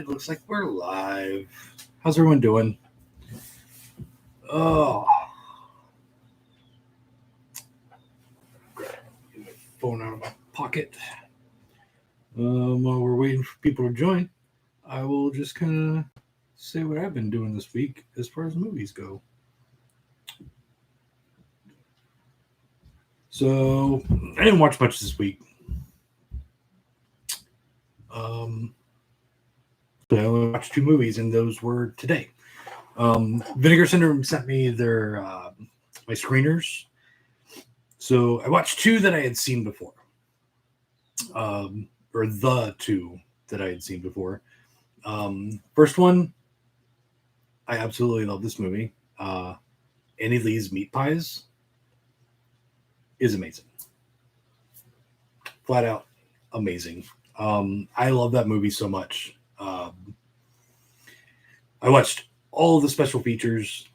It looks like we're live. How's everyone doing? Oh, get my phone out of my pocket. While we're waiting for people to join, I will just kind of say what I've been doing this week as far as movies go. So I didn't watch much this week. But I only watched 2 movies, and those were today. Vinegar Syndrome sent me their my screeners. So I watched 2 that I had seen before. Or the 2 that I had seen before. First one, I absolutely love this movie. Annie Lee's Meat Pies is amazing. Flat out amazing. I love that movie so much. I watched all of the special features.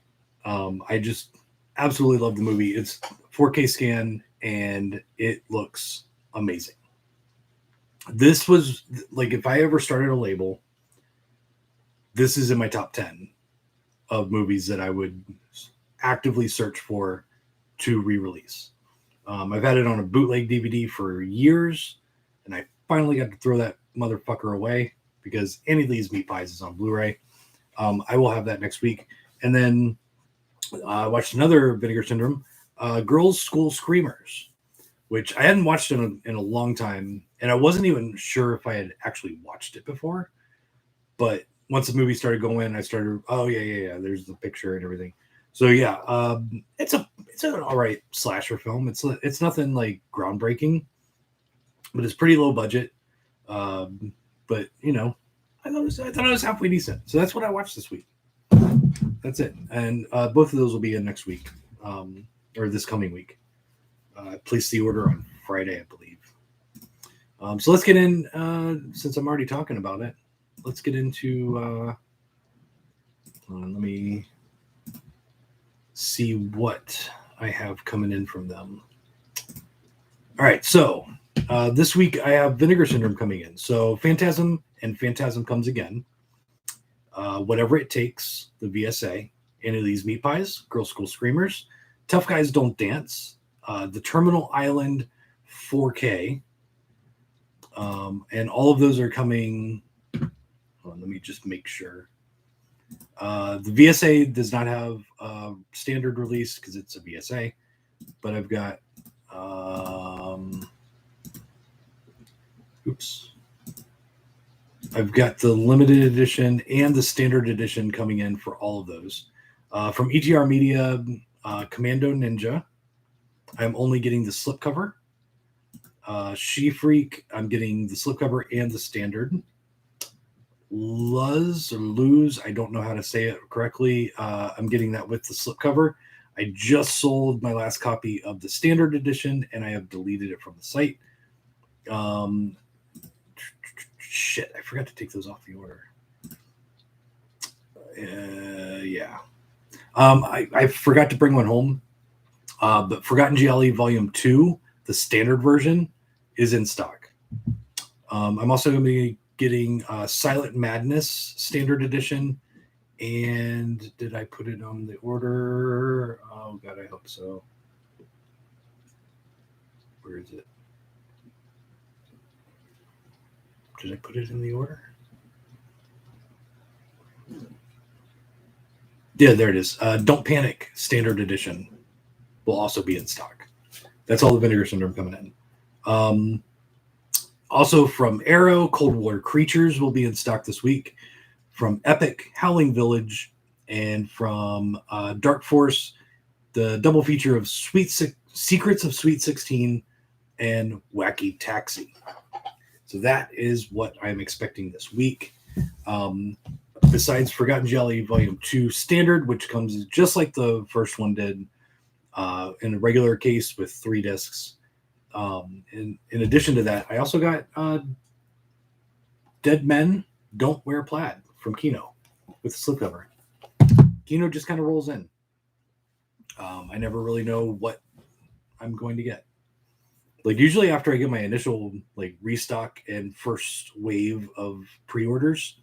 I just absolutely love the movie. It's 4K scan and it looks amazing. This was like, if I ever started a label, this is in my top 10 of movies that I would actively search for to re-release. I've had it on a bootleg DVD for years, and I finally got to throw that motherfucker away because Annie Lee's Meat Pies is on Blu-ray. I will have that next week. And then I watched another Vinegar Syndrome, Girls' School Screamers, which I hadn't watched in a long time, and I wasn't even sure if I had actually watched it before. But once the movie started going, I started, oh yeah, there's the picture and everything. So yeah, it's an all right slasher film. It's nothing like groundbreaking, but it's pretty low budget. But you know, I thought it was halfway decent. So that's what I watched this week. That's it. And both of those will be in next week, or this coming week. I placed the order on Friday, I believe. So let's get in, since I'm already talking about it, let's get into, let me see what I have coming in from them. All right, so this week I have Vinegar Syndrome coming in. So Phantasm and Phantasm Comes Again. Whatever It Takes, the VSA. Annie Lee's Meat Pies, Girls' School Screamers. Tough Guys Don't Dance. The Terminal Island 4K. And all of those are coming. Hold on, let me just make sure. The VSA does not have a standard release because it's a VSA, but I've got I've got the limited edition and the standard edition coming in for all of those. From ETR Media, Commando Ninja, I'm only getting the slipcover. She Freak, I'm getting the slipcover and the standard. Luz, I don't know how to say it correctly. I'm getting that with the slipcover. I just sold my last copy of the standard edition, and I have deleted it from the site. Shit, I forgot to take those off the order. Yeah. I forgot to bring one home. But Forgotten GLE Volume 2, the standard version, is in stock. I'm also going to be getting Silent Madness Standard Edition. And did I put it on the order? Oh, God, I hope so. Where is it? Did I put it in the order? Yeah, there it is. Don't Panic Standard Edition will also be in stock. That's all the Vinegar Syndrome coming in. Also from Arrow, Cold War Creatures will be in stock this week. From Epic, Howling Village, and from Dark Force, the double feature of Secrets of Sweet 16 and Wacky Taxi. So that is what I'm expecting this week. Besides Forgotten Jelly Volume 2 Standard, which comes just like the first one did, in a regular case with 3 discs. In addition to that, I also got Dead Men Don't Wear Plaid from Kino with the slipcover. Kino just kind of rolls in. I never really know what I'm going to get. Like usually after I get my initial like restock and first wave of pre-orders,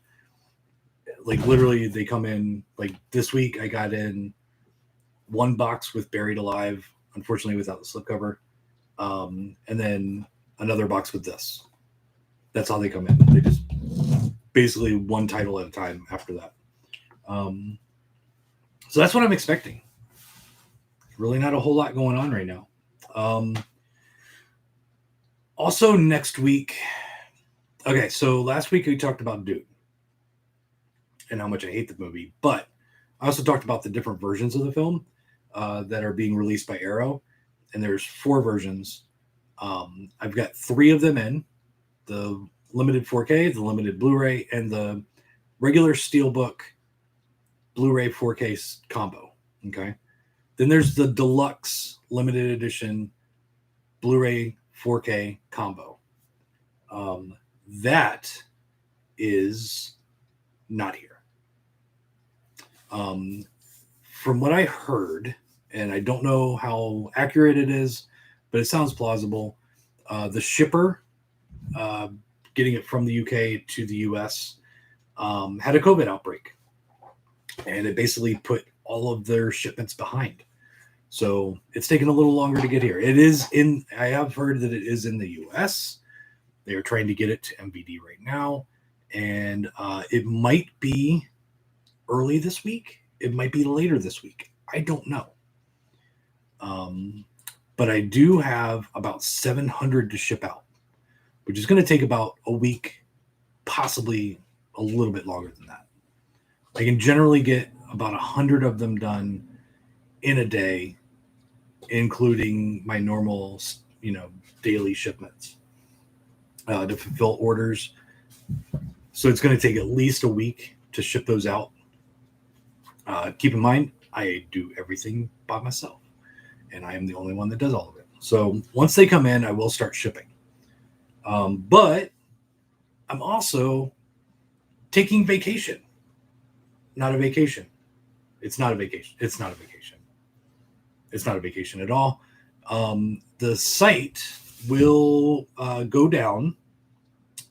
like literally they come in, like this week I got in one box with Buried Alive, unfortunately without the slipcover, and then another box with this. That's how they come in. They just basically one title at a time after that. So that's what I'm expecting. Really not a whole lot going on right now. Also next week, okay, so last week we talked about Dune and how much I hate the movie, but I also talked about the different versions of the film that are being released by Arrow, and there's 4 versions. I've got 3 of them in, the limited 4K, the limited Blu-ray, and the regular Steelbook Blu-ray 4K combo. Okay. Then there's the deluxe limited edition Blu-ray 4K combo. That is not here. From what I heard, and I don't know how accurate it is, but it sounds plausible. The shipper getting it from the UK to the US had a COVID outbreak, and it basically put all of their shipments behind. So it's taken a little longer to get here. It is in, I have heard that it is in the US. They are trying to get it to MVD right now. And it might be early this week. It might be later this week. I don't know. But I do have about 700 to ship out, which is going to take about a week, possibly a little bit longer than that. I can generally get about 100 of them done in a day, including my normal, daily shipments to fulfill orders. So it's going to take at least a week to ship those out. Keep in mind, I do everything by myself, and I am the only one that does all of it. So once they come in, I will start shipping. But I'm also taking vacation. Not a vacation. It's not a vacation. It's not a vacation. It's not a vacation at all. The site will go down.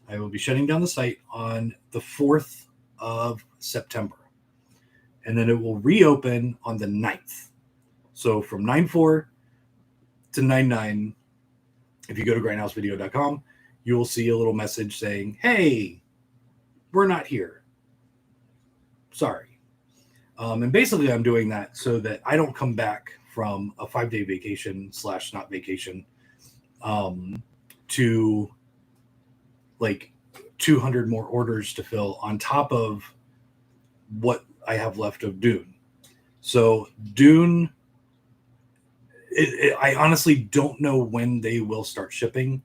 I will be shutting down the site on the 4th of September. And then it will reopen on the 9th. So from 9/4 to 9/9, if you go to grindhousevideo.com, you will see a little message saying, hey, we're not here. Sorry. And basically I'm doing that so that I don't come back from a 5-day vacation / not vacation to like 200 more orders to fill on top of what I have left of Dune. So Dune, I honestly don't know when they will start shipping,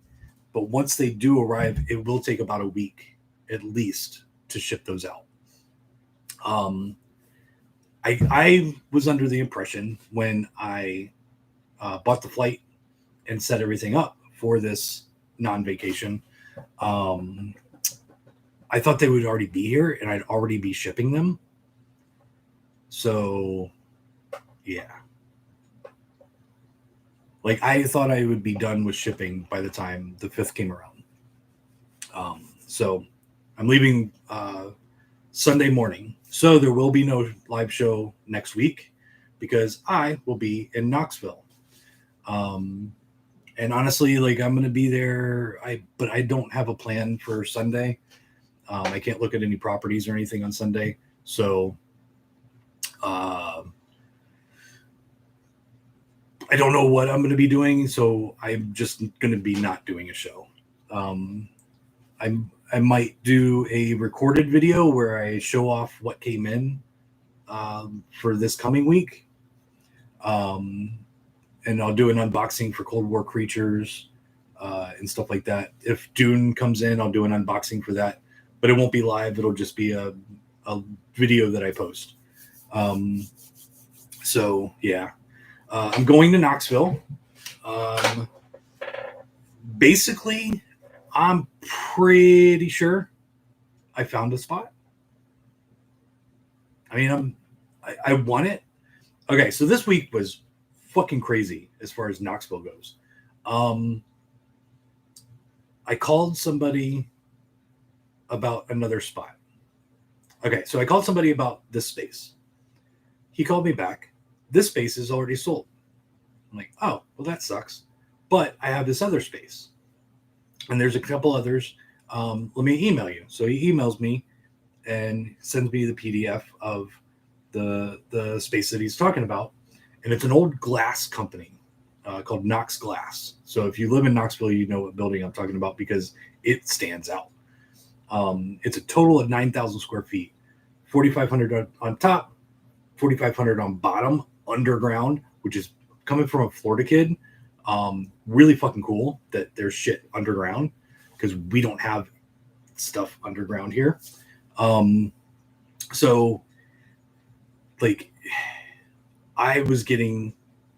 but once they do arrive, it will take about a week at least to ship those out. I was under the impression when I bought the flight and set everything up for this non-vacation, I thought they would already be here and I'd already be shipping them. So, yeah. Like, I thought I would be done with shipping by the time the 5th came around. So, I'm leaving Sunday morning. So, there will be no live show next week because I will be in Knoxville. And honestly, like, I'm going to be there, but I don't have a plan for Sunday. I can't look at any properties or anything on Sunday. So, I don't know what I'm going to be doing, so I'm just going to be not doing a show. I might do a recorded video where I show off what came in for this coming week. And I'll do an unboxing for Cold War Creatures and stuff like that. If Dune comes in, I'll do an unboxing for that. But it won't be live. It'll just be a video that I post. So, yeah. I'm going to Knoxville. Basically, I'm pretty sure I found a spot. I mean, I want it. Okay, so this week was fucking crazy as far as Knoxville goes. I called somebody about another spot. Okay, so I called somebody about this space. He called me back. This space is already sold. I'm like, oh, well, that sucks. But I have this other space. And there's a couple others. Let me email you. So he emails me and sends me the PDF of the space that he's talking about. And it's an old glass company called Knox Glass. So if you live in Knoxville, you know what building I'm talking about because it stands out. It's a total of 9,000 square feet, 4,500 on top, 4,500 on bottom, underground, which is coming from a Florida kid. Really fucking cool that there's shit underground because we don't have stuff underground here. So like I was getting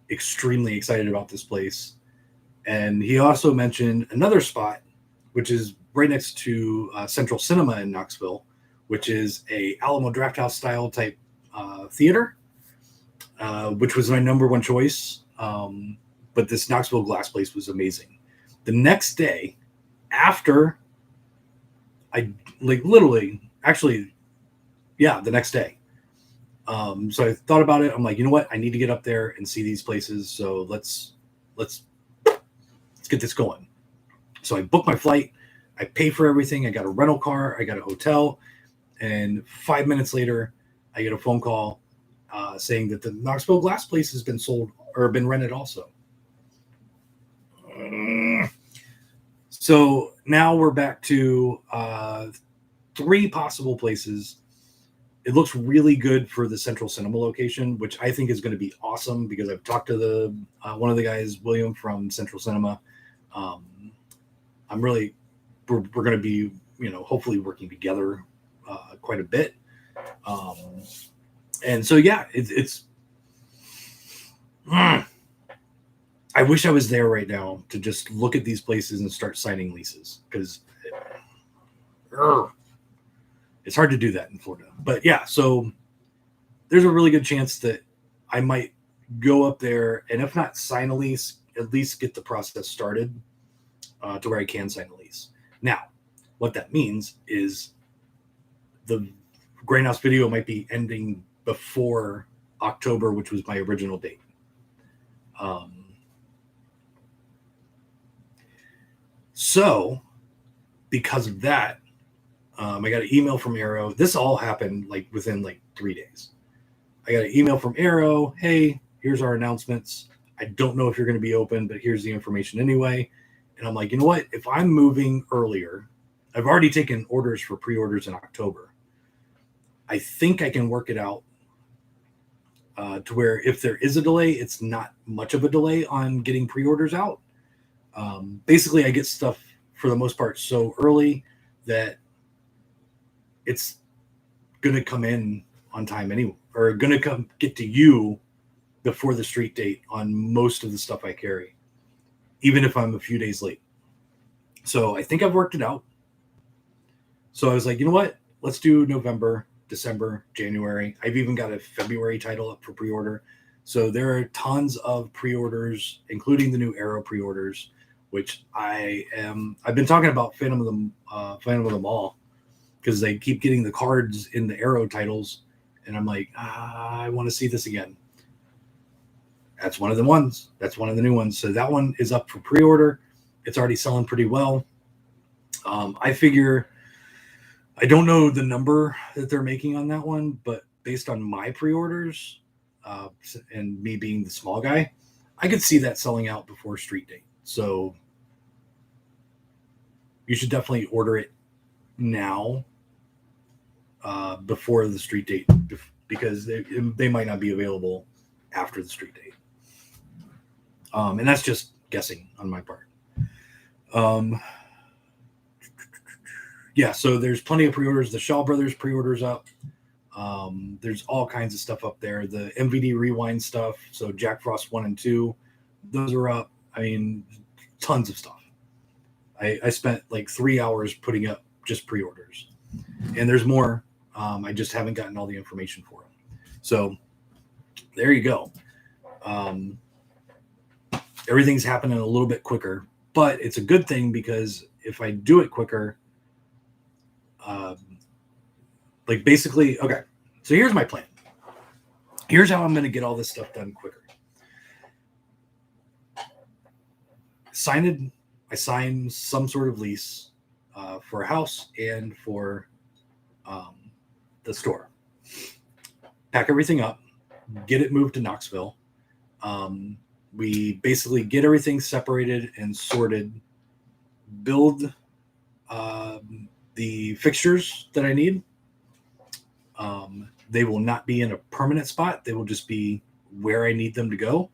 extremely excited about this place. And he also mentioned another spot, which is right next to Central Cinema in Knoxville, which is a Alamo Drafthouse style type theater, which was my number one choice. But this Knoxville glass place was amazing. The next day, after I the next day. So I thought about it. I'm like, you know what? I need to get up there and see these places. So let's get this going. So I booked my flight. I paid for everything. I got a rental car. I got a hotel. And 5 minutes later, I get a phone call saying that the Knoxville glass place has been sold or been rented also. So now we're back to 3 possible places. It looks really good for the Central Cinema location, which I think is going to be awesome because I've talked to one of the guys, William from Central Cinema. We're going to be, hopefully working together quite a bit. And so, yeah, it's I wish I was there right now to just look at these places and start signing leases because it's hard to do that in Florida. But yeah, so there's a really good chance that I might go up there and if not sign a lease, at least get the process started to where I can sign a lease. Now, what that means is the Grindhouse video might be ending before October, which was my original date. So because of that, I got an email from Arrow. This all happened within 3 days. I got an email from Arrow. Hey, here's our announcements. I don't know if you're going to be open, but here's the information anyway. And I'm like, you know what? If I'm moving earlier, I've already taken orders for pre-orders in October. I think I can work it out to where if there is a delay, it's not much of a delay on getting pre-orders out. Basically, I get stuff for the most part so early that it's going to come in on time anyway, or going to get to you before the street date on most of the stuff I carry, even if I'm a few days late. So I think I've worked it out. So I was like, you know what? Let's do November, December, January. I've even got a February title up for pre-order. So there are tons of pre-orders, including the new Arrow pre-orders, which I've been talking about Phantom of the Mall because they keep getting the cards in the Arrow titles. And I'm like, I want to see this again. That's one of the ones. That's one of the new ones. So that one is up for pre-order. It's already selling pretty well. I figure, I don't know the number that they're making on that one, but based on my pre-orders and me being the small guy, I could see that selling out before street date. So you should definitely order it now before the street date because they might not be available after the street date. And that's just guessing on my part. Yeah, so there's plenty of pre-orders. The Shaw Brothers pre-orders up. There's all kinds of stuff up there. The MVD Rewind stuff. So Jack Frost 1 and 2, those are up. I mean, tons of stuff. I spent 3 hours putting up just pre-orders. And there's more. I just haven't gotten all the information for them. So there you go. Everything's happening a little bit quicker, but it's a good thing because if I do it quicker, Like basically, okay. So here's my plan. Here's how I'm going to get all this stuff done quicker. I signed some sort of lease for a house and for the store. Pack everything up, get it moved to Knoxville. We basically get everything separated and sorted, build the fixtures that I need. They will not be in a permanent spot. They will just be where I need them to go.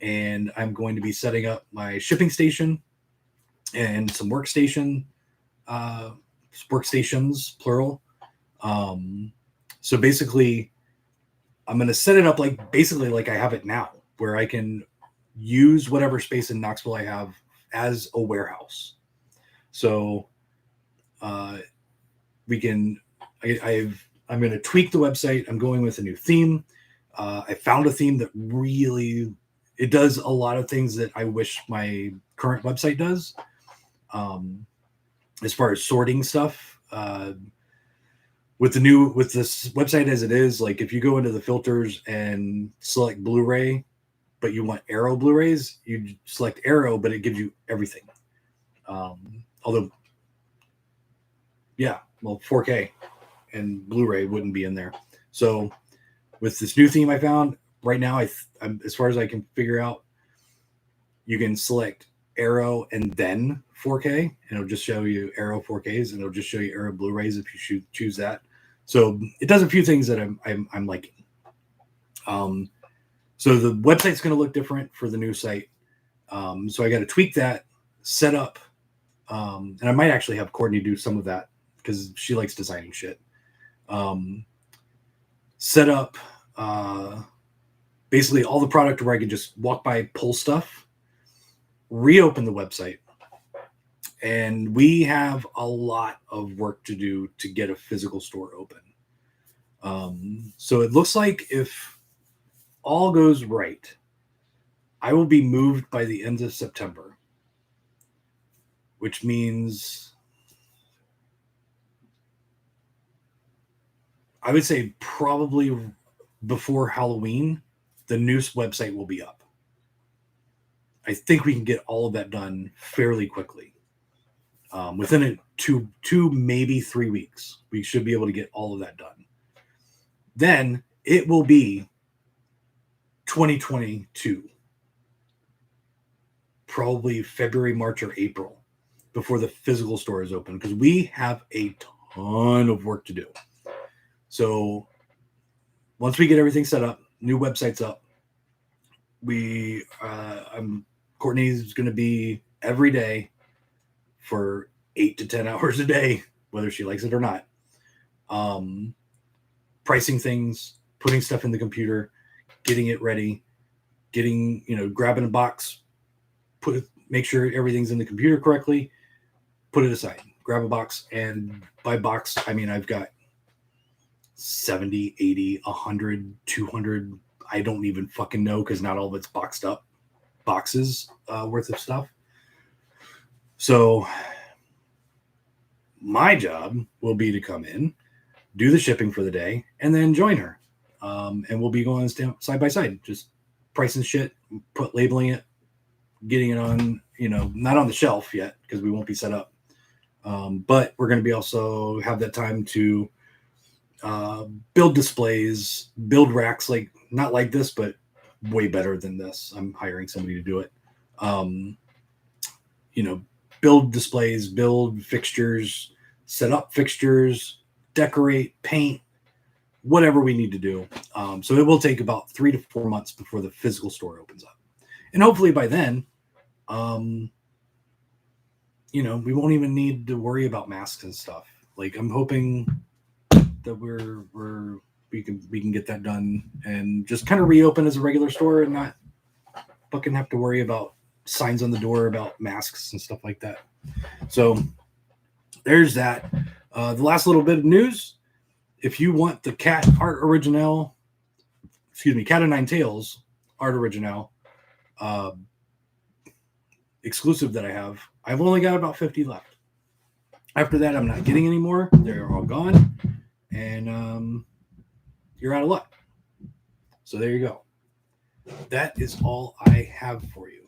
And I'm going to be setting up my shipping station and some workstations, plural. So basically, I'm going to set it up basically like I have it now, where I can use whatever space in Knoxville I have as a warehouse. So I'm going to tweak the website. I'm going with a new theme. I found a theme that really, it does a lot of things that I wish my current website does. As far as sorting stuff, with this website as it is, like if you go into the filters and select Blu-ray, but you want Arrow Blu-rays, you select Arrow, but it gives you everything. Although, yeah, well, 4K and Blu-ray wouldn't be in there. So with this new theme I found right now, I'm, as far as I can figure out, you can select Arrow and then 4K, and it'll just show you Arrow 4Ks, and it'll just show you Arrow Blu-rays if you choose that. So it does a few things that I'm liking. So the website's going to look different for the new site. So I got to tweak that, set up, and I might actually have Courtney do some of that because she likes designing shit. Set up basically all the product where I can just walk by, pull stuff, reopen the website. And we have a lot of work to do to get a physical store open. So it looks like if all goes right, I will be moved by the end of September, which means I would say probably before Halloween, the new website will be up. I think we can get all of that done fairly quickly. Within two, maybe 3 weeks, we should be able to get all of that done. Then it will be 2022, probably February, March, or April before the physical store is open, because we have a ton of work to do. So once we get everything set up, new website's up, Courtney's going to be every day for 8 to 10 hours a day, whether she likes it or not. Pricing things, putting stuff in the computer, getting it ready, grabbing a box, make sure everything's in the computer correctly, put it aside, grab a box. And by box, I mean, I've got 70, 80, 100, 200. I don't even fucking know, because not all of it's boxed up boxes worth of stuff. So my job will be to come in, do the shipping for the day, and then join her. And we'll be going side by side, just pricing shit, labeling it, getting it on, not on the shelf yet, because we won't be set up. But we're going to be also have that time to build displays, build racks, not like this, but way better than this. I'm hiring somebody to do it. Build displays, build fixtures, set up fixtures, decorate, paint, whatever we need to do. So it will take about 3 to 4 months before the physical store opens up. And hopefully by then, we won't even need to worry about masks and stuff. I'm hoping that we can get that done and just kind of reopen as a regular store and not fucking have to worry about signs on the door about masks and stuff like that. So there's that. The last little bit of news: if you want the Cat of Nine Tails art original exclusive that I've only got about 50 left. After that, I'm not getting any more. They're all gone. and you're out of luck. So there you go. That is all I have for you.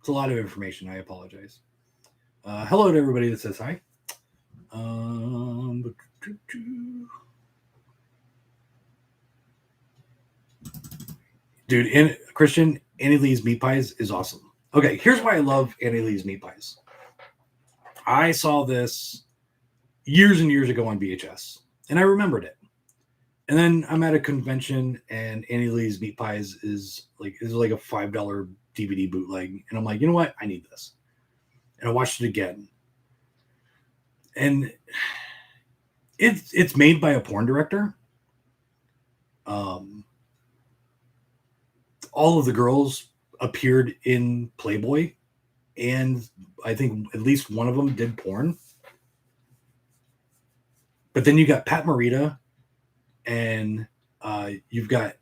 It's a lot of information. I apologize. Hello to everybody that says hi. Dude, Christian, Annie Lee's meat pies is awesome. Okay, here's why I love Annie Lee's meat pies. I saw this years and years ago on VHS, and I remembered it. And then I'm at a convention, and Annie Lee's meat pies is like a $5 DVD bootleg, and I'm like, you know what? I need this. And I watched it again, and it's made by a porn director. All of the girls appeared in Playboy, and I think at least one of them did porn. But then you got Pat Morita, and you've got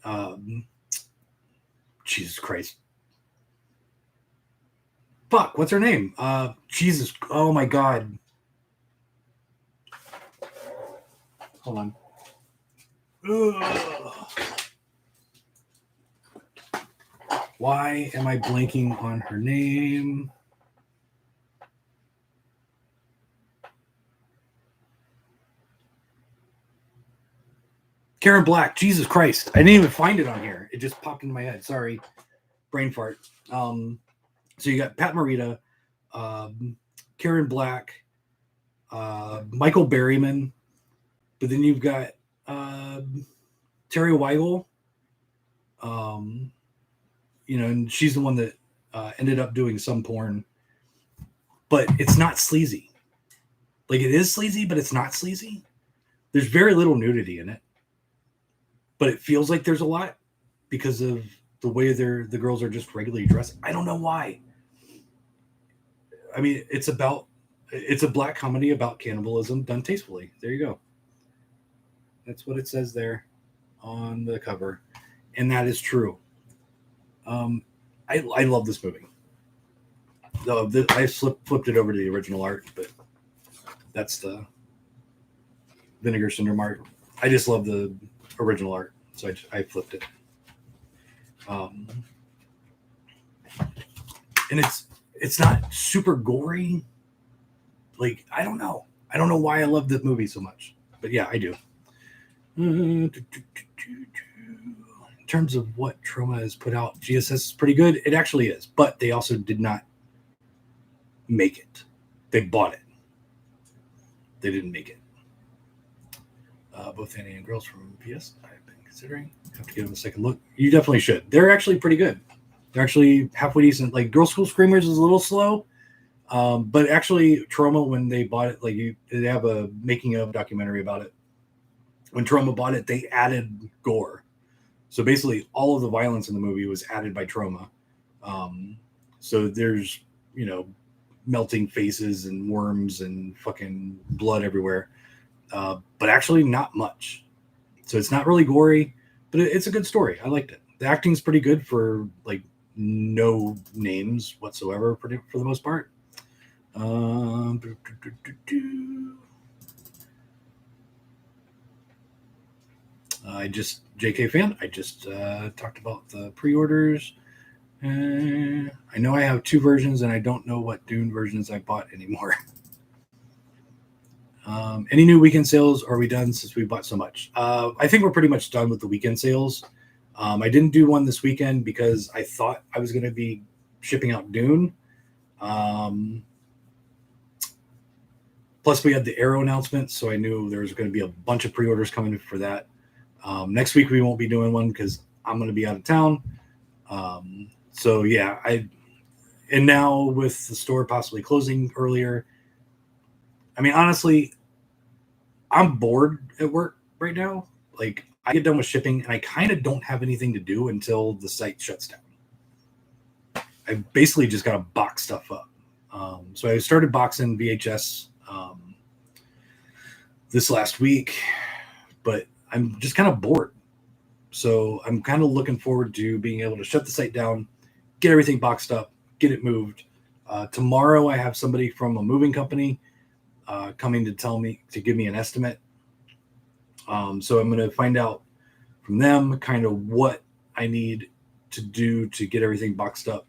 Jesus Christ. Fuck, what's her name? Jesus. Oh my God. Hold on. Ugh. Why am I blanking on her name? Karen Black. Jesus Christ. I didn't even find it on here. It just popped into my head. Sorry. Brain fart. So you got Pat Morita, Karen Black, Michael Berryman, but then you've got Terry Weigel. And she's the one that ended up doing some porn, but it's not sleazy. Like, it is sleazy, but it's not sleazy. There's very little nudity in it, but it feels like there's a lot because of the way the girls are just regularly dressed. I don't know why. I mean, it's a black comedy about cannibalism done tastefully. There you go. That's what it says there on the cover, and that is true. I love this movie. I flipped it over to the original art, but that's the Vinegar Syndrome art. I just love the original art, so I flipped it. And it's not super gory. Like, I don't know why I love this movie so much, but yeah, I do. In terms of what Troma has put out, GSS is pretty good. It actually is, but they also did not make it. They bought it. They didn't make it. Both Annie and Girls from PS, I've been considering. Have to give them a second look. You definitely should. They're actually pretty good. They're actually halfway decent. Like, Girl School Screamers is a little slow, but actually Troma, when they bought it, they have a making of documentary about it. When Troma bought it, they added gore. So basically, all of the violence in the movie was added by Troma. So there's, melting faces and worms and fucking blood everywhere. But actually not much. So it's not really gory, but it's a good story. I liked it. The acting's pretty good for, like, no names whatsoever for the most part. JK fan, I just talked about the pre-orders. I know I have 2 versions, and I don't know what Dune versions I bought anymore. Any new weekend sales? Are we done since we bought so much? I think we're pretty much done with the weekend sales. I didn't do one this weekend because I thought I was going to be shipping out Dune. Plus, we had the Arrow announcement, so I knew there was going to be a bunch of pre-orders coming for that. Next week, we won't be doing one because I'm going to be out of town. So, yeah, and now with the store possibly closing earlier, I mean, honestly, I'm bored at work right now. Like, I get done with shipping, and I kind of don't have anything to do until the site shuts down. I basically just got to box stuff up. So I started boxing VHS this last week, but I'm just kind of bored. So I'm kind of looking forward to being able to shut the site down, get everything boxed up, get it moved, Tomorrow, I have somebody from a moving company coming to give me an estimate. So I'm going to find out from them kind of what I need to do to get everything boxed up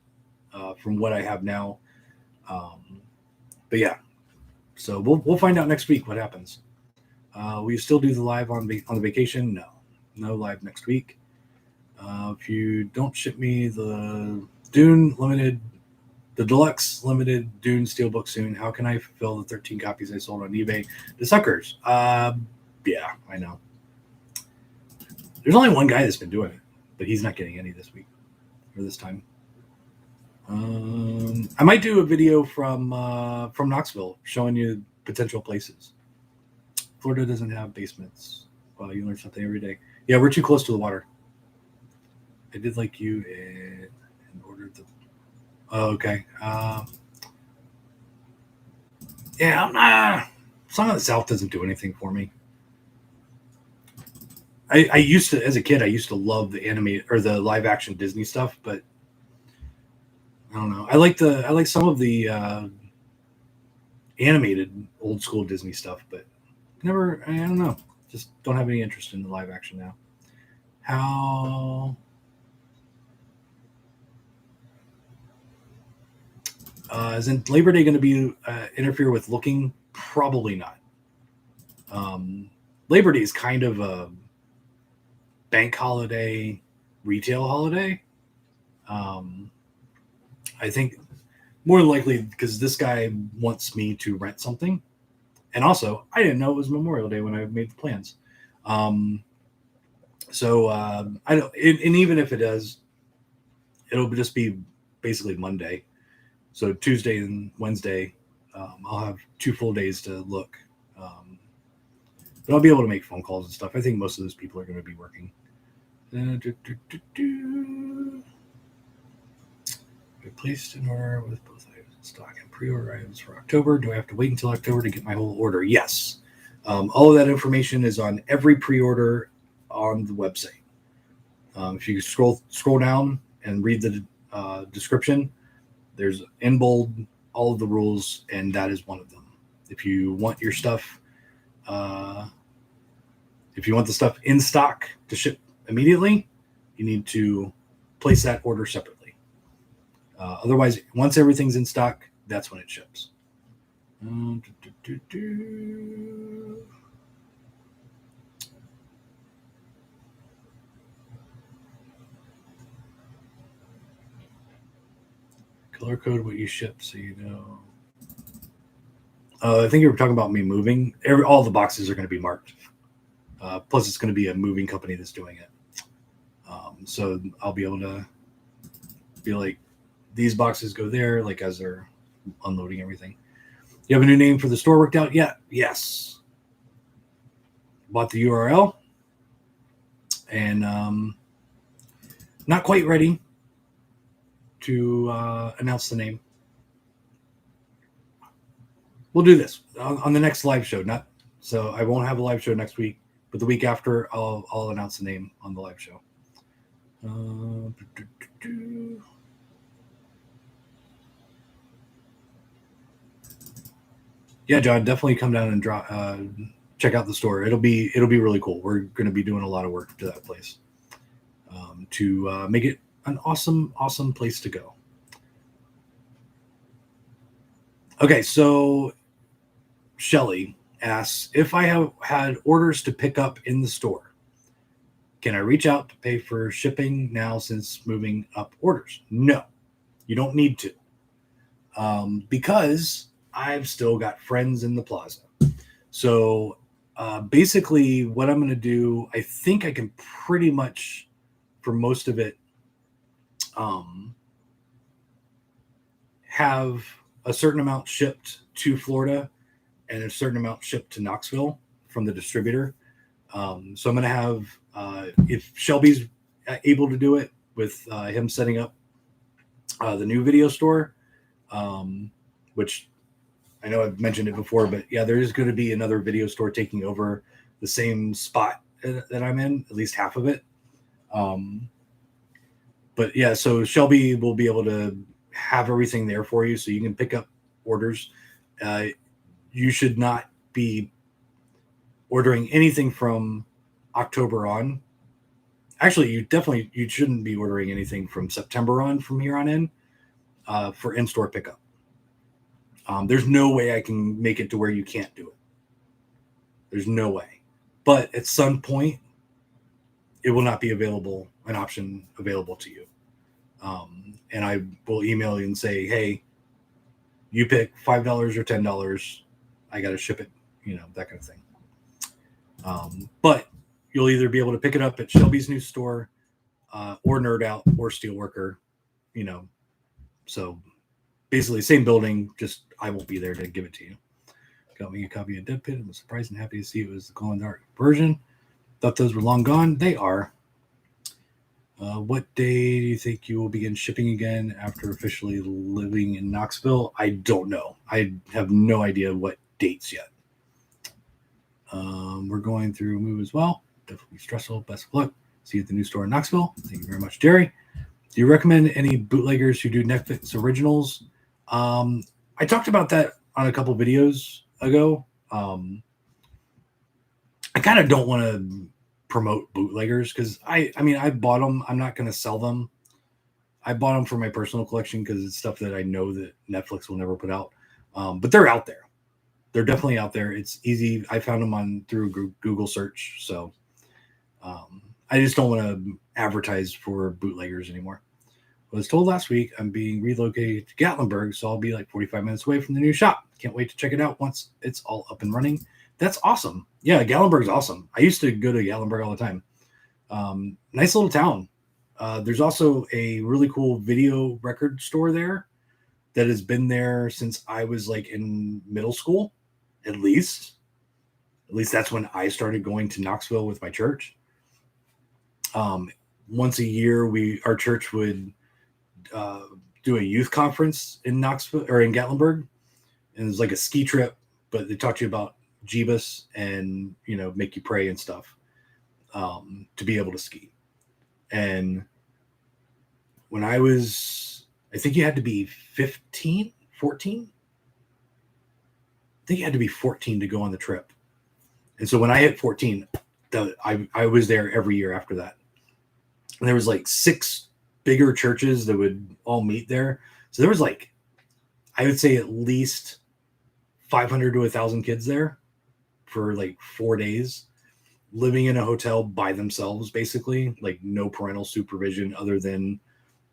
from what I have now. But yeah, so we'll find out next week what happens. Will you still do the live on the vacation? No live next week. If you don't ship me the deluxe limited Dune Steelbook soon, how can I fulfill the 13 copies I sold on eBay? The suckers. Yeah, I know. There's only one guy that's been doing it, but he's not getting any this week or this time. I might do a video from Knoxville showing you potential places. Florida doesn't have basements. Well, you learn something every day. Yeah, we're too close to the water. I did like you and ordered the. Oh, okay. Yeah, I'm not. Song of the South doesn't do anything for me. I used to, as a kid, I used to love the animated or the live action Disney stuff, but I don't know. I like some of the animated old school Disney stuff, but never. I don't know. Just don't have any interest in the live action now. How? Isn't Labor Day going to be interfere with looking? Probably not. Labor Day is kind of a bank holiday, retail holiday. I think more likely because this guy wants me to rent something. And also, I didn't know it was Memorial Day when I made the plans. So I don't, and even if it does, it'll just be basically Monday. So Tuesday and Wednesday, I'll have 2 full days to look. But I'll be able to make phone calls and stuff. I think most of those people are going to be working. I placed an order with both items in stock and pre-order items for October. Do I have to wait until October to get my whole order? Yes. All of that information is on every pre-order on the website. If you scroll down and read the description, there's in bold all of the rules, and that is one of them. If you want your stuff, if you want the stuff in stock to ship immediately, you need to place that order separately. Otherwise, once everything's in stock, that's when it ships. Color code what you ship so you know. I think you were talking about me moving. All the boxes are going to be marked. Plus, it's going to be a moving company that's doing it. So I'll be able to be like, these boxes go there, like as they're unloading everything. You have a new name for the store worked out yet? Yes. Bought the URL. And not quite ready to announce the name. We'll do this on the next live show. So I won't have a live show next week, but the week after I'll announce the name on the live show. Yeah, John, definitely come down and check out the store. It'll be really cool. We're going to be doing a lot of work to that place to make it an awesome place to go. Okay, so Shelly asks, if I have had orders to pick up in the store, can I reach out to pay for shipping now since moving up orders? No, you don't need to. Because I've still got friends in the plaza. So basically what I'm going to do, I think I can pretty much, for most of it, have a certain amount shipped to Florida and a certain amount shipped to Knoxville from the distributor. So I'm going to have, if Shelby's able to do it with him setting up the new video store, which I know I've mentioned it before, but yeah, there is going to be another video store taking over the same spot that I'm in, at least half of it. But yeah, so Shelby will be able to have everything there for you so you can pick up orders. You should not be ordering anything from October on. Actually, you shouldn't be ordering anything from September on from here on in for in-store pickup. There's no way I can make it to where you can't do it. There's no way. But at some point, it will not be an option available to you. And I will email you and say, hey, you pick $5 or $10. I got to ship it, that kind of thing. But you'll either be able to pick it up at Shelby's new store or Nerd Out or Steelworker, So basically, same building, just I won't be there to give it to you. Got me a copy of Dead Pit. I'm surprised and happy to see it was the glow in the dark version. Thought those were long gone. They are. What day do you think you will begin shipping again after officially living in Knoxville? I don't know. I have no idea what dates yet. We're going through a move as well. Definitely stressful. Best of luck. See you at the new store in Knoxville. Thank you very much, Jerry. Do you recommend any bootleggers who do Netflix originals? I talked about that on a couple videos ago. I kind of don't want to promote bootleggers because I bought them. I'm not going to sell them. I bought them for my personal collection because it's stuff that I know that Netflix will never put out. But they're out there. They're definitely out there. It's easy. I found them through Google search. So I just don't want to advertise for bootleggers anymore. I was told last week I'm being relocated to Gatlinburg, so I'll be like 45 minutes away from the new shop. Can't wait to check it out once it's all up and running. That's awesome. Yeah, Gatlinburg's awesome. I used to go to Gatlinburg all the time. Nice little town. There's also a really cool video record store there that has been there since I was like in middle school, at least. At least that's when I started going to Knoxville with my church. Once a year, our church would do a youth conference in Knoxville or in Gatlinburg, and it was like a ski trip, but they taught you about Jeebus and make you pray and stuff to be able to ski. And when I think you had to be 14. I think you had to be 14 to go on the trip. And so when I hit 14, I was there every year after that. And there was like 6 bigger churches that would all meet there. So there was like, I would say at least 500 to 1,000 kids there for like 4 days, living in a hotel by themselves, basically, like no parental supervision other than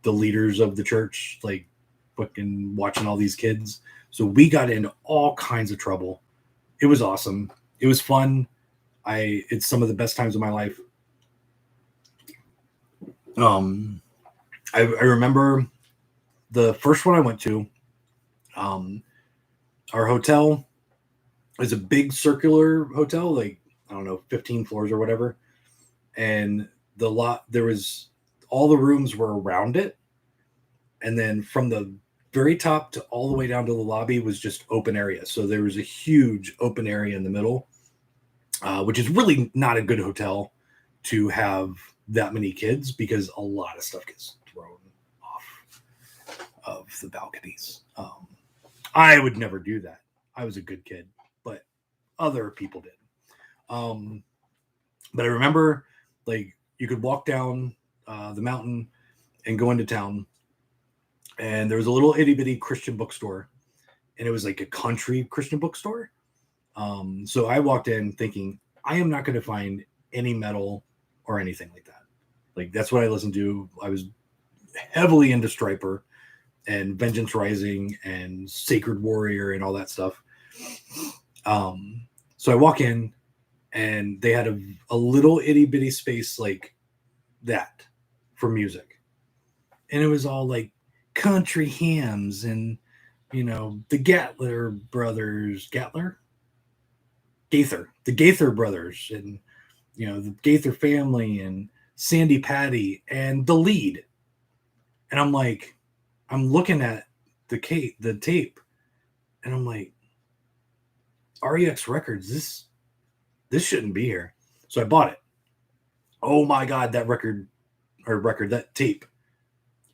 the leaders of the church, like fucking watching all these kids. So we got into all kinds of trouble. It was awesome. It was fun. It's some of the best times of my life. I remember the first one I went to, our hotel is a big circular hotel, like, I don't know, 15 floors or whatever. And all the rooms were around it. And then from the very top to all the way down to the lobby was just open area. So there was a huge open area in the middle, which is really not a good hotel to have that many kids because a lot of stuff gets thrown off of the balconies. I would never do that. I was a good kid, but other people did. But I remember, like, you could walk down the mountain and go into town, and there was a little itty bitty Christian bookstore, and it was like a country Christian bookstore. So I walked in thinking I am not going to find any metal or anything like that. Like, that's what I listened to. I was heavily into Striper and Vengeance Rising and Sacred Warrior and all that stuff. So I walk in, and they had a little itty bitty space like that for music. And it was all like country hymns and, the Gaither brothers, the Gaither brothers, and, the Gaither family and Sandy Patty and The Lead. And I'm like, I'm looking at the tape, and I'm like, REX Records, this shouldn't be here. So I bought it. Oh my God, that that tape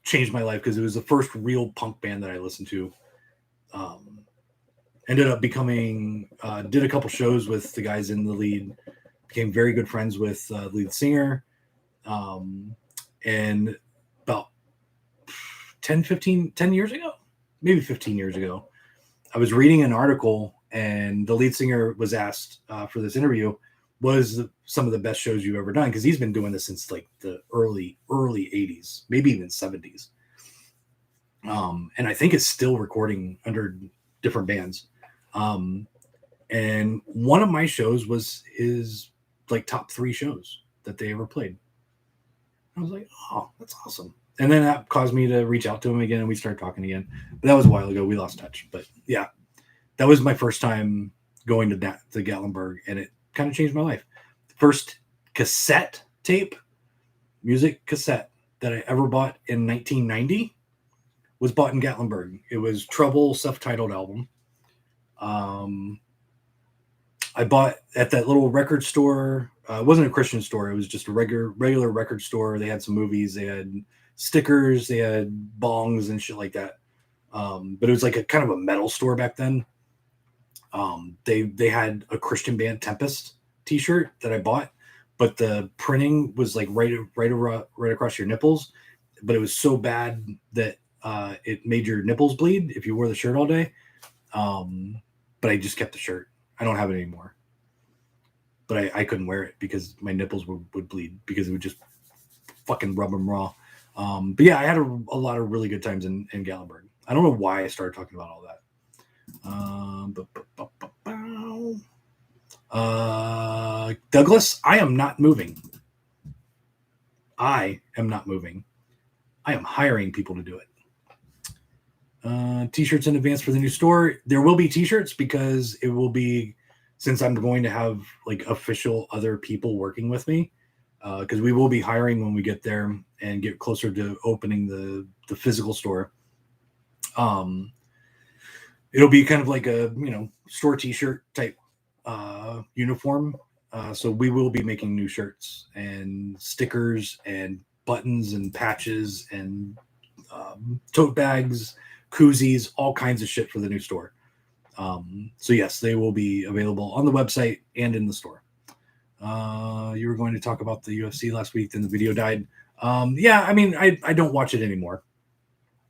changed my life because it was the first real punk band that I listened to. Ended up becoming, did a couple shows with the guys in the lead, became very good friends with the lead singer. And about 10 years ago, maybe 15 years ago, I was reading an article and the lead singer was asked for this interview, was some of the best shows you've ever done? Because he's been doing this since like the early 80s, maybe even 70s. And I think it's still recording under different bands. And one of my shows was his like top 3 shows that they ever played. I was like, oh, that's awesome. And then that caused me to reach out to him again and we started talking again. But that was a while ago. We lost touch. But yeah, that was my first time going to Gatlinburg, and it kind of changed my life. The first cassette tape, music cassette that I ever bought in 1990 was bought in Gatlinburg. It was Trouble self-titled album. I bought at that little record store. It wasn't a Christian store. It was just a regular record store. They had some movies. They had stickers. They had bongs and shit like that. But it was like a kind of a metal store back then. They had a Christian band Tempest t-shirt that I bought, but the printing was like right across your nipples. But it was so bad that it made your nipples bleed if you wore the shirt all day. But I just kept the shirt. I don't have it anymore. But I couldn't wear it because my nipples would bleed because it would just fucking rub them raw. But yeah, I had a lot of really good times in Gatlinburg. I don't know why I started talking about all that. Douglas, I am not moving. I am not moving. I am hiring people to do it. T-shirts in advance for the new store. There will be t-shirts because it will be, since I'm going to have like official other people working with me, because we will be hiring when we get there and get closer to opening the physical store. It'll be kind of like a, store t-shirt type uniform. So we will be making new shirts and stickers and buttons and patches and tote bags, koozies, all kinds of shit for the new store. So yes, they will be available on the website and in the store. You were going to talk about the UFC last week, then the video died. Yeah, I mean, I don't watch it anymore.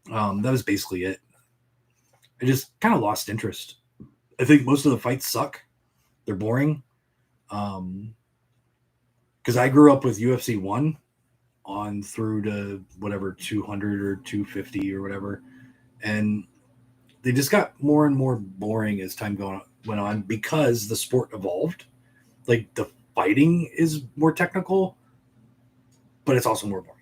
That was basically it. I just kind of lost interest. I think most of the fights suck. They're boring. Because I grew up with UFC 1 on through to whatever 200 or 250 or whatever. And they just got more and more boring as time went on because the sport evolved. Like the fighting is more technical, but it's also more boring.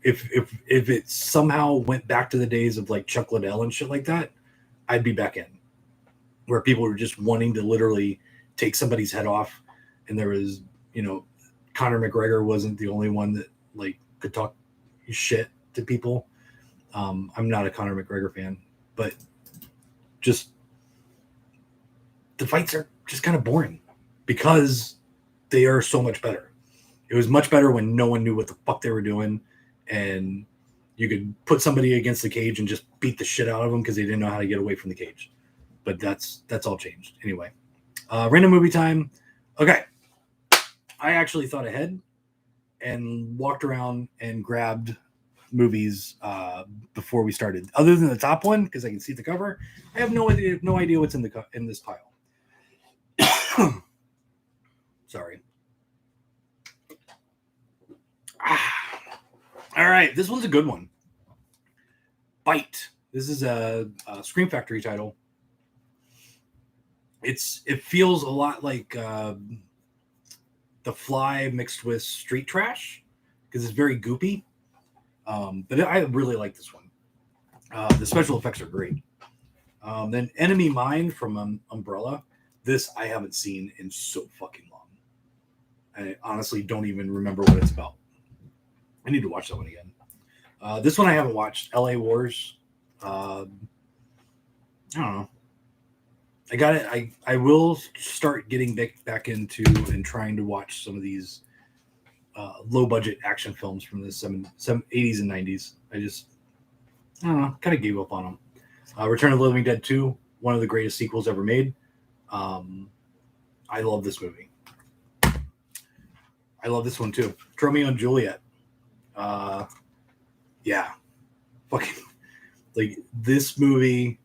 If it somehow went back to the days of like Chuck Liddell and shit like that, I'd be back in, where people were just wanting to literally take somebody's head off, and there was, Conor McGregor wasn't the only one that like could talk shit to people. I'm not a Conor McGregor fan, but just the fights are just kind of boring because they are so much better. It was much better when no one knew what the fuck they were doing, and you could put somebody against the cage and just beat the shit out of them because they didn't know how to get away from the cage. But that's all changed. Anyway, random movie time. Okay. I actually thought ahead and walked around and grabbed movies before we started. Other than the top one, because I can see the cover, I have no idea what's in this pile. Sorry. All right, this one's a good one. Bite. This is a Scream Factory title. It feels a lot like The Fly mixed with Street Trash because it's very goopy. But I really like this one. The special effects are great. Then Enemy Mine from Umbrella. This I haven't seen in so fucking long. I honestly don't even remember what it's about. I need to watch that one again. This one I haven't watched. LA Wars. I don't know. I got it. I will start getting back into and trying to watch some of these low budget action films from the 80s and 90s. I don't know, kind of gave up on them. Return of the Living Dead 2, one of the greatest sequels ever made. I love this movie. I love this one too. Romeo and Juliet. Yeah. Fucking, like, this movie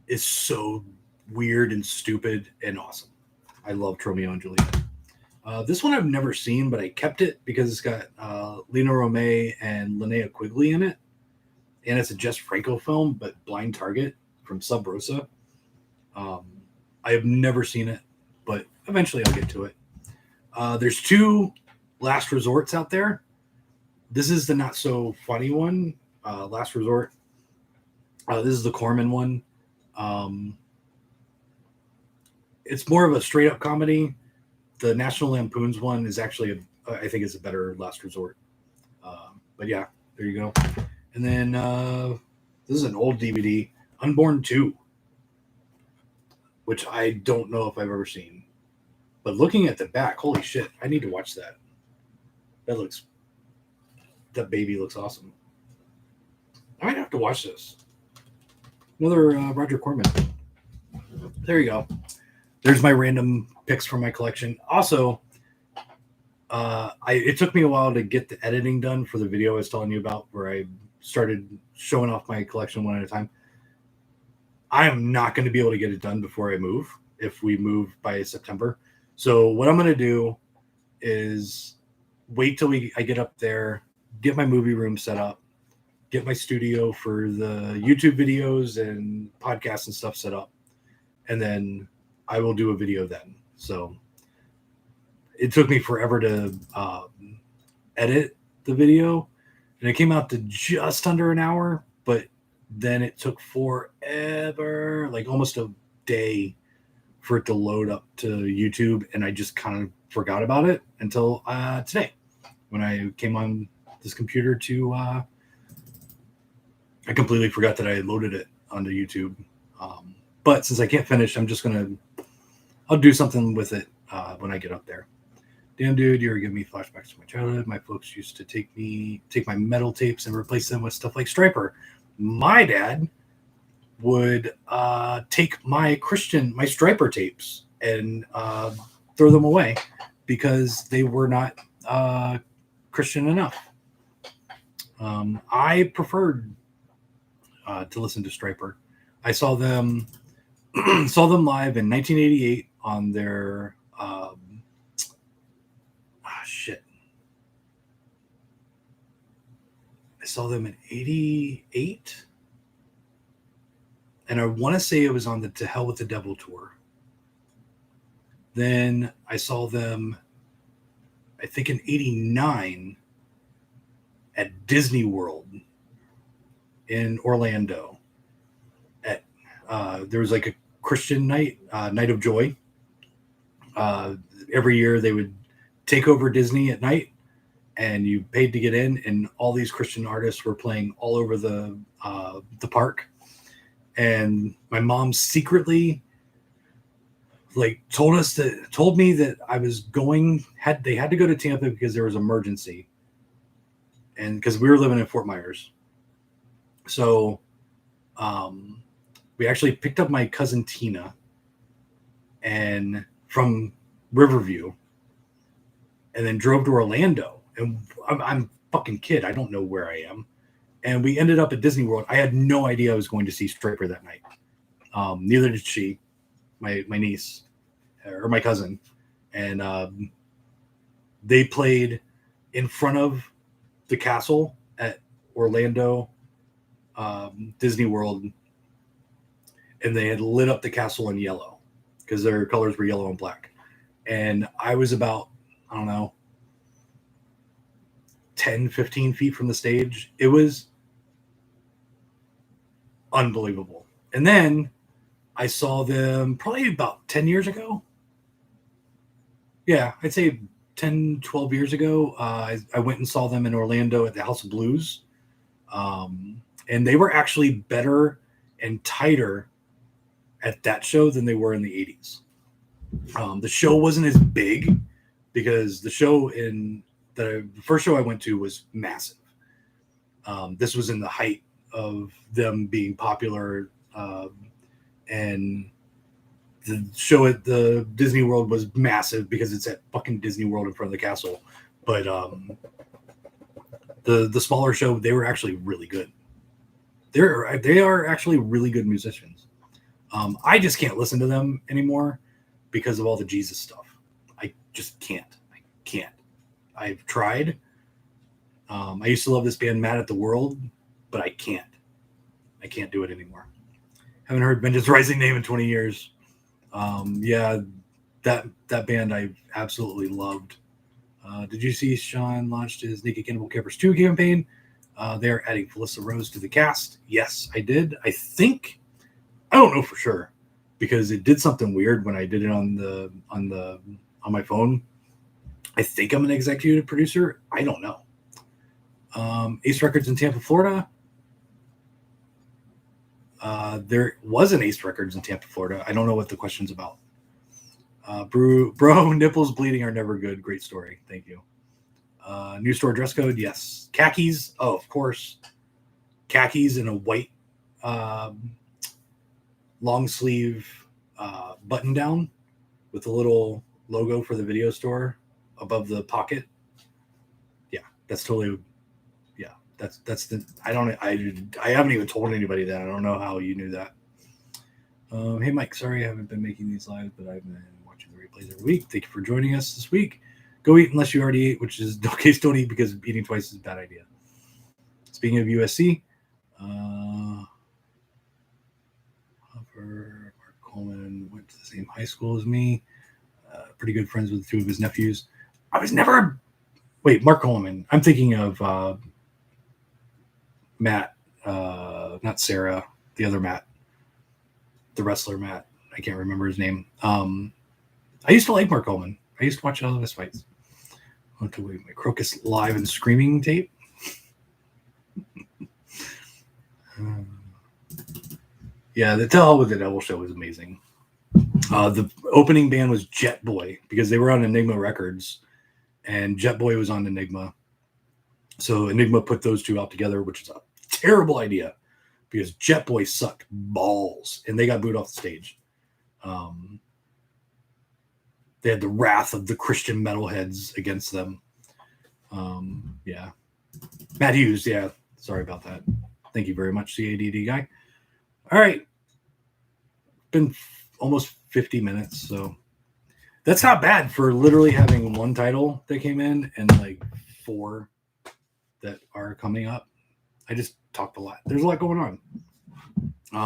is so weird and stupid and awesome. I love Romeo and Juliet. This one I've never seen, but I kept it because it's got Lena Romay and Linnea Quigley in it. And it's a Jess Franco film, but Blind Target from Sub Rosa. I have never seen it, but eventually I'll get to it. There's 2 Last Resorts out there. This is the not so funny one, Last Resort. This is the Corman one. It's more of a straight up comedy. The National Lampoon's one is actually, I think, is a better Last Resort. But yeah, there you go. And then this is an old DVD, Unborn 2, which I don't know if I've ever seen. But looking at the back, holy shit, I need to watch that. That baby looks awesome. I might have to watch this. Another Roger Corman. There you go. There's my random picks from my collection. Also, it took me a while to get the editing done for the video I was telling you about, where I started showing off my collection one at a time. I am not going to be able to get it done before I move, if we move by September. So what I'm going to do is wait till I get up there, get my movie room set up, get my studio for the YouTube videos and podcasts and stuff set up, and then I will do a video then. So it took me forever to edit the video, and it came out to just under an hour, but then it took forever, like almost a day, for it to load up to YouTube, and I just kind of forgot about it until today, when I came on this computer to I completely forgot that I had loaded it onto YouTube. But since I can't finish, I'll do something with it when I get up there. Damn, dude, you're giving me flashbacks to my childhood. My folks used to take my metal tapes and replace them with stuff like Striper. My dad would take my Striper tapes and throw them away because they were not Christian enough. I preferred to listen to Striper. I saw them live in 1988 on their I saw them in 88. And I want to say it was on the To Hell with the Devil tour. Then I saw them, I think, in 89 at Disney World in Orlando. There was like a Christian night, Night of Joy. Every year they would take over Disney at night, and you paid to get in, and all these Christian artists were playing all over the park. And my mom secretly told me that I was they had to go to Tampa because there was an emergency, and because we were living in Fort Myers. So we actually picked up my cousin Tina and from Riverview, and then drove to Orlando. And I'm fucking kid. I don't know where I am. And we ended up at Disney World. I had no idea I was going to see Striper that night. Neither did she, my niece, or my cousin. And they played in front of the castle at Orlando Disney World. And they had lit up the castle in yellow because their colors were yellow and black. And I was about, I don't know, 10, 15 feet from the stage. It was unbelievable. And then I saw them probably about 10 years ago. Yeah, I'd say 10, 12 years ago. I went and saw them in Orlando at the House of Blues. And they were actually better and tighter at that show than they were in the 80s. The show wasn't as big because the show the first show I went to was massive. This was in the height of them being popular, and the show at the Disney World was massive because it's at fucking Disney World in front of the castle. But the smaller show, they were actually really good. They are actually really good musicians. I just can't listen to them anymore because of all the Jesus stuff. I just can't. I can't. I've tried. I used to love this band, Mad at the World, but I can't. I can't do it anymore. Haven't heard Vengeance Rising name in 20 years. Yeah, that band I absolutely loved. Did you see Sean launched his Naked Cannibal Campers 2 campaign? They're adding Felissa Rose to the cast. Yes, I did. I think, I don't know for sure, because it did something weird when I did it on my phone. I think I'm an executive producer. I don't know. Ace Records in Tampa, Florida. There was an Ace Records in Tampa, Florida. I don't know what the question's about. Bro, nipples bleeding are never good. Great story. Thank you. New store dress code. Yes. Khakis. Oh, of course. Khakis and a white long sleeve button down with a little logo for the video store above the pocket. Yeah, that's totally. Yeah, that's the. I haven't even told anybody that. I don't know how you knew that. Hey Mike, sorry I haven't been making these lives, but I've been watching the replays every week. Thank you for joining us this week. Go eat unless you already ate, which is okay. Don't eat because eating twice is a bad idea. Speaking of USC, Mark Coleman went to the same high school as me. Pretty good friends with two of his nephews. I was never. Wait, Mark Coleman. I'm thinking of Matt, not Sarah, the other Matt, the wrestler Matt. I can't remember his name. I used to like Mark Coleman. I used to watch all of his fights. I want to wait my Crocus live and screaming tape. Yeah, the Tell Hell with the Devil show was amazing. The opening band was Jet Boy because they were on Enigma Records, and Jet Boy was on Enigma. So Enigma put those two out together, which is a terrible idea because Jet Boy sucked balls, and they got booed off the stage. They had the wrath of the Christian metalheads against them. Yeah. Matt Hughes, yeah. Sorry about that. Thank you very much, CADD guy. All right. Been almost 50 minutes, so that's not bad for literally having one title that came in and like 4 that are coming up. I just talked a lot. There's a lot going on.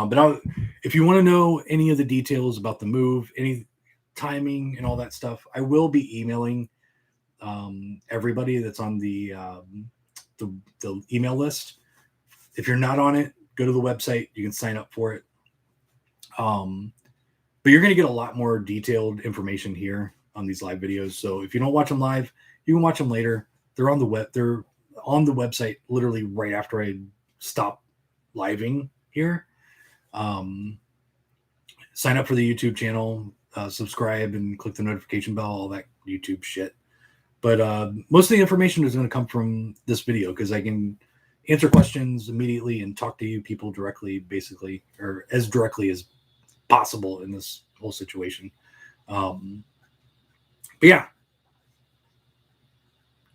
But if you want to know any of the details about the move, any timing and all that stuff, I will be emailing everybody that's on the email list. If you're not on it, go to the website. You can sign up for it. But you're going to get a lot more detailed information here on these live videos. So if you don't watch them live, you can watch them later. They're on the website literally right after I stop living here. Sign up for the YouTube channel, subscribe and click the notification bell, all that YouTube shit. But most of the information is going to come from this video because I can answer questions immediately and talk to you people directly, basically, or as directly as possible in this whole situation. But yeah,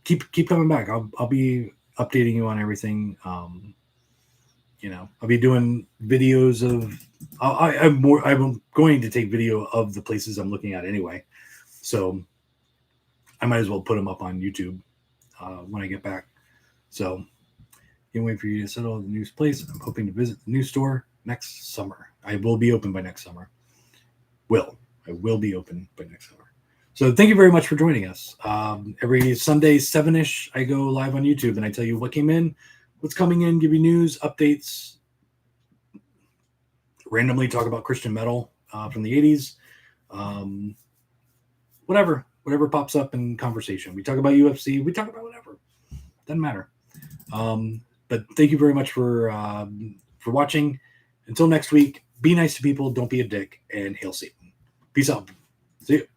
keep coming back. I'll be updating you on everything. I'll be doing videos of. I'm going to take video of the places I'm looking at anyway, so I might as well put them up on YouTube when I get back. So can't wait for you to settle the new place. I'm hoping to visit the new store next summer. I will be open by next summer. I will be open by next summer. So thank you very much for joining us. Every Sunday, 7-ish, I go live on YouTube and I tell you what came in, what's coming in, give you news, updates, randomly talk about Christian metal from the 80s. Whatever pops up in conversation. We talk about UFC, we talk about whatever. Doesn't matter. But thank you very much for watching. Until next week, be nice to people, don't be a dick, and hail Satan. Peace out. See you.